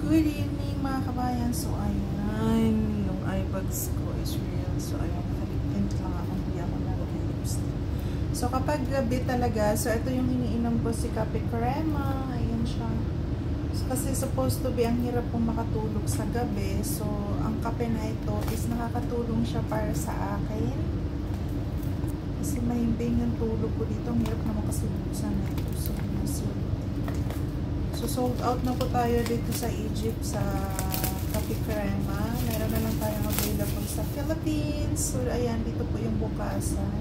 Good evening mga kabayan. So ayan, yung eyebags ko is real. So ayan, nakaliptint lang ako. Hindi ako nag-lipstick. So kapag gabi talaga, so ito yung iniinom ko, si Kape Crema. Ayan siya. So, kasi supposed to be ang hirap pong makatulog sa gabi. So ang kape na ito is nakakatulong siya para sa akin. Kasi mahimbing yung tulog ko dito. Ang hirap naman kasi buksan na ito. So sold out na po tayo dito sa Egypt sa Kape Crema. Meron na lang tayong available sa Philippines. So ayan, dito po yung bukasan.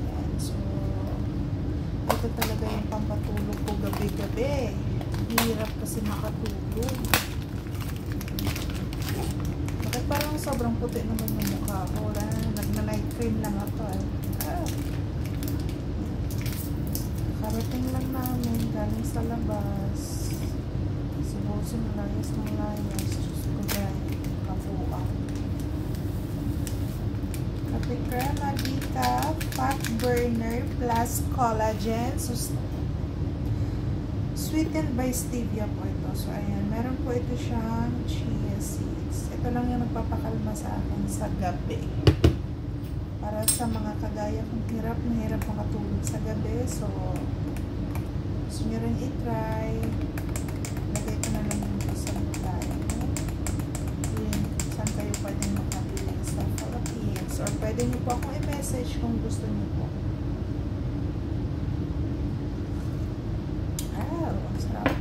Ayan, so ito talaga yung pampatulog ko gabi-gabi. Hirap kasi makatulog. Bakit parang sobrang puti naman yung mukha ko? Nag-night cream lang ako eh. Karating lang namin galing sa labas. Si Bosin layas ng layas. Diyos ko dyan, kabuang. Kape Crema Decaf Fat Burner plus Collagen. So, sweetened by stevia po ito. So ayan, meron po ito siyang chia seeds. Ito lang yung nagpapakalma sa akin sa gabi. Para sa mga kagaya kong mahirap makatulog sa gabi. So, gusto nyo rin i-try. Lagay ko na lang dito sa lagay. Saan kayo pwede makabili sa Philippines. Or pwede nyo po akong i-message kung gusto nyo po. Ang sarap.